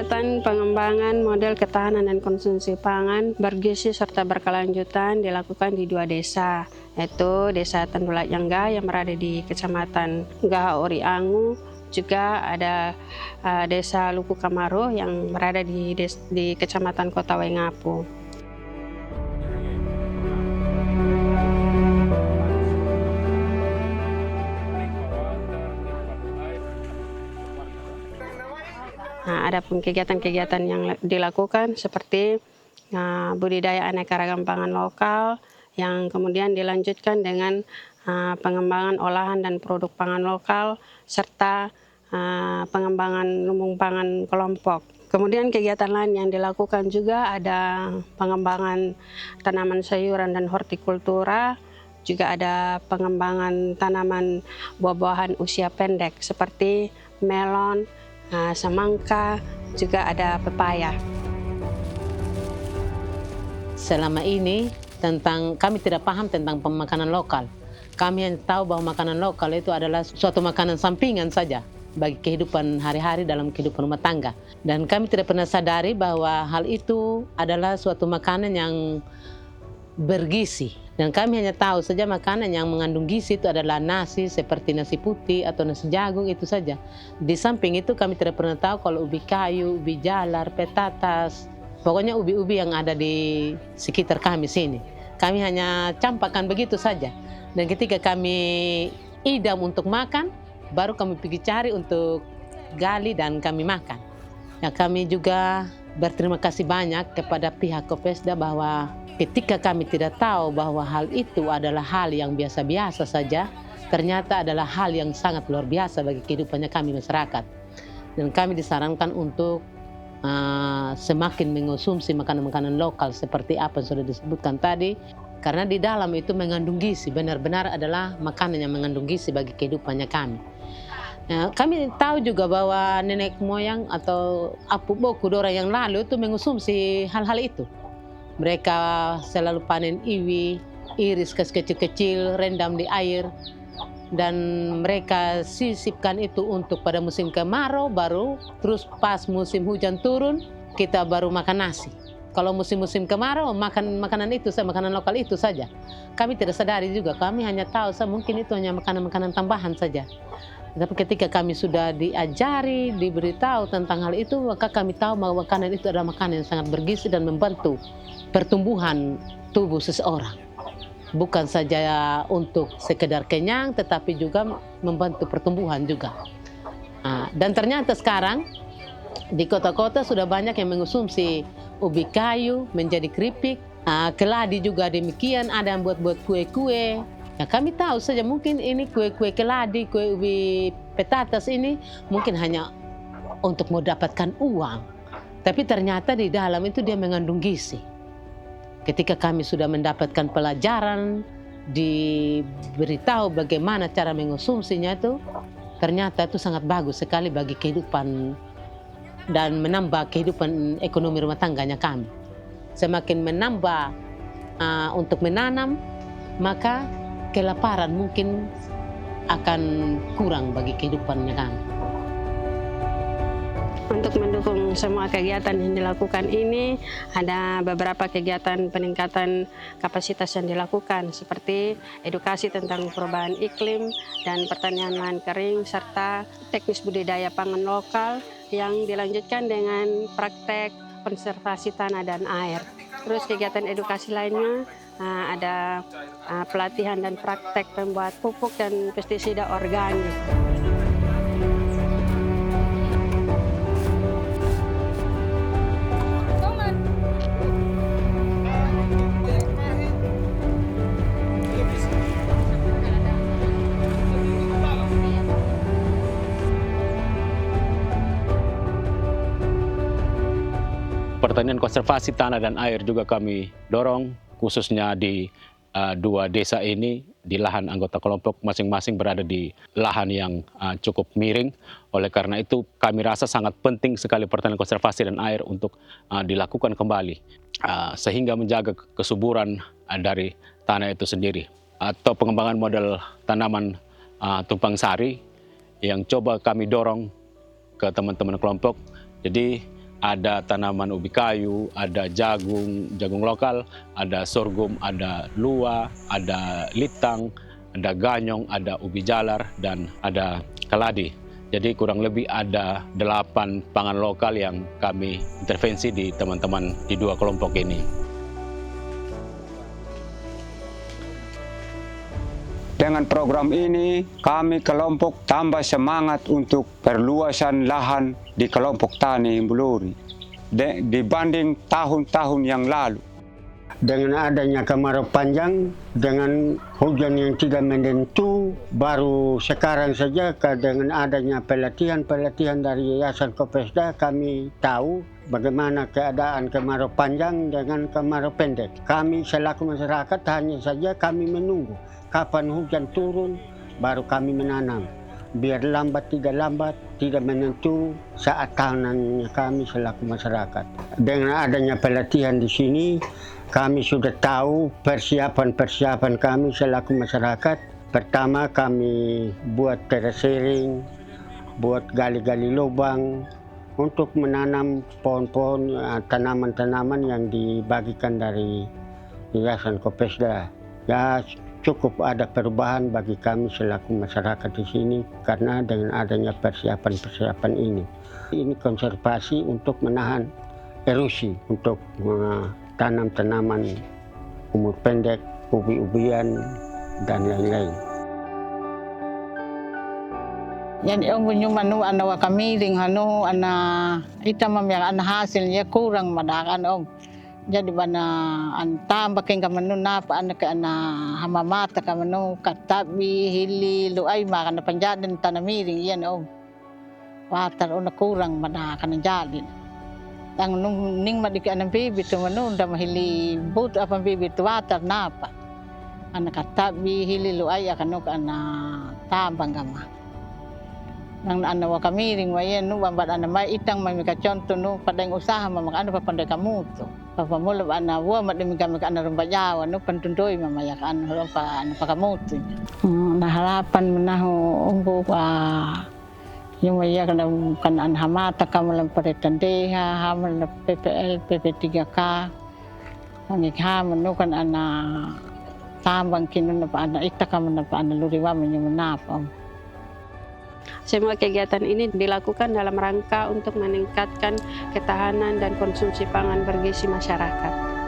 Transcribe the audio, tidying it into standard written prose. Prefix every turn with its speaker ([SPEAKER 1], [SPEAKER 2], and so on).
[SPEAKER 1] Kegiatan pengembangan model ketahanan dan konsumsi pangan bergizi serta berkelanjutan dilakukan di 2 desa, yaitu Desa Tandulat Yangga yang berada di Kecamatan Gaha Ori Angu, juga ada Desa Luku Kamaro yang berada di Kecamatan Kota Waingapu. Nah, ada pun kegiatan-kegiatan yang dilakukan seperti budidaya aneka ragam pangan lokal yang kemudian dilanjutkan dengan pengembangan olahan dan produk pangan lokal serta pengembangan lumbung pangan kelompok. Kemudian kegiatan lain yang dilakukan juga ada pengembangan tanaman sayuran dan hortikultura, juga ada pengembangan tanaman buah-buahan usia pendek seperti melon, semangka, juga ada pepaya.
[SPEAKER 2] Selama ini kami tidak paham tentang pemakanan lokal. Kami hanya tahu bahwa makanan lokal itu adalah suatu makanan sampingan saja bagi kehidupan hari-hari dalam kehidupan rumah tangga. Dan kami tidak pernah sadari bahwa hal itu adalah suatu makanan yang bergizi. Dan kami hanya tahu saja makanan yang mengandung gizi itu adalah nasi seperti nasi putih atau nasi jagung, itu saja. Di samping itu kami tidak pernah tahu kalau ubi kayu, ubi jalar, petatas, pokoknya ubi-ubi yang ada di sekitar kami sini. Kami hanya campakkan begitu saja. Dan ketika kami idam untuk makan, baru kami pergi cari untuk gali dan kami makan. Ya, kami juga berterima kasih banyak kepada pihak Kopesda bahwa ketika kami tidak tahu bahwa hal itu adalah hal yang biasa-biasa saja, ternyata adalah hal yang sangat luar biasa bagi kehidupannya kami masyarakat. Dan kami disarankan untuk semakin mengonsumsi makanan-makanan lokal seperti apa yang sudah disebutkan tadi, karena di dalam itu mengandung gizi, benar-benar adalah makanan yang mengandung gizi bagi kehidupannya kami. Kami tahu juga bahwa nenek moyang atau apu boku orang yang lalu itu mengonsumsi hal-hal itu. Mereka selalu panen iwi, iris kecil-kecil, rendam di air, dan mereka sisipkan itu untuk pada musim kemarau baru, terus pas musim hujan turun, kita baru makan nasi. Kalau musim-musim kemarau, makan makanan itu, makanan lokal itu saja. Kami tidak sadari juga, kami hanya tahu mungkin itu hanya makanan-makanan tambahan saja. Tapi ketika kami sudah diajari, diberitahu tentang hal itu, maka kami tahu bahwa makanan itu adalah makanan yang sangat bergizi dan membantu pertumbuhan tubuh seseorang. Bukan saja untuk sekedar kenyang, tetapi juga membantu pertumbuhan juga. Dan ternyata sekarang di kota-kota sudah banyak yang mengonsumsi ubi kayu menjadi keripik, keladi juga demikian, ada yang buat kue-kue. Ya, kami tahu saja mungkin ini kue-kue keladi, kue ubi petatas ini mungkin hanya untuk mendapatkan uang. Tapi ternyata di dalam itu dia mengandung gizi. Ketika kami sudah mendapatkan pelajaran, diberitahu bagaimana cara mengonsumsinya itu, ternyata itu sangat bagus sekali bagi kehidupan dan menambah kehidupan ekonomi rumah tangganya kami. Semakin menambah untuk menanam, maka kelaparan mungkin akan kurang bagi kehidupannya kami.
[SPEAKER 1] Untuk mendukung semua kegiatan yang dilakukan ini, ada beberapa kegiatan peningkatan kapasitas yang dilakukan, seperti edukasi tentang perubahan iklim dan pertanian lahan kering, serta teknis budidaya pangan lokal yang dilanjutkan dengan praktek konservasi tanah dan air. Terus kegiatan edukasi lainnya ada pelatihan dan praktek pembuat pupuk dan pestisida organik.
[SPEAKER 3] Pertanian konservasi tanah dan air juga kami dorong, khususnya di 2 desa ini, di lahan anggota kelompok masing-masing berada di lahan yang cukup miring. Oleh karena itu kami rasa sangat penting sekali pertanian konservasi dan air untuk dilakukan kembali, sehingga menjaga kesuburan dari tanah itu sendiri. Atau pengembangan model tanaman tumpang sari yang coba kami dorong ke teman-teman kelompok. Jadi ada tanaman ubi kayu, ada jagung lokal, ada sorghum, ada luwa, ada litang, ada ganyong, ada ubi jalar, dan ada keladi. Jadi kurang lebih ada 8 pangan lokal yang kami intervensi di teman-teman di 2 kelompok ini.
[SPEAKER 4] Dengan program ini, kami kelompok tambah semangat untuk perluasan lahan di kelompok tani Imbuluri dibanding tahun-tahun yang lalu.
[SPEAKER 5] Dengan adanya kemarau panjang, dengan hujan yang tidak menentu, baru sekarang saja dengan adanya pelatihan-pelatihan dari Yayasan Kopesda, kami tahu bagaimana keadaan kemarau panjang dengan kemarau pendek. Kami selaku masyarakat hanya saja kami menunggu kapan hujan turun, baru kami menanam. Biar lambat, tidak menentu saat tanamnya kami selaku masyarakat. Dengan adanya pelatihan di sini, kami sudah tahu persiapan kami selaku masyarakat. Pertama kami buat terasering, buat gali-gali lubang untuk menanam pohon-pohon, tanaman-tanaman yang dibagikan dari Yayasan Kopesda. Ya, cukup ada perubahan bagi kami selaku masyarakat di sini karena dengan adanya persiapan ini. Ini konservasi untuk menahan erosi, untuk tanam tanaman umur pendek, ubi-ubian, dan lain-lain.
[SPEAKER 6] Jadi ang gunyumanu ana kamiring hanu ana ita mamya ana hasilnya kurang madakan om. Jadi bana anta baking kamanu na pa ana ka ana hamamata kamanu katabi hili luay makana panjadan tanamiring yan om. Watar ona kurang madakan jalin. Ang ning madiki anang bibit manu nda mahili but apa bibit watar napa. Ana katabi hili luay akano ka ana tabang gama. Nang ana wa kamiring wayan no bambat ana may itang may contoh no padang usaha mamang ano pa panday kamuto. Papamula ana wa madimi kami ka ana rumbayawan no pantundoy mamaya ka ano pa ano pa kamuto. Naharapan mo na ho umbo pa yung maya kan hamata kamalang paritandeha hamal na PPL PP3K ang ikhaman no kan ana tambang kinon na pa ana ita kaman na pa ana luriwa man yung manapam.
[SPEAKER 1] Semua kegiatan ini dilakukan dalam rangka untuk meningkatkan ketahanan dan konsumsi pangan bergizi masyarakat.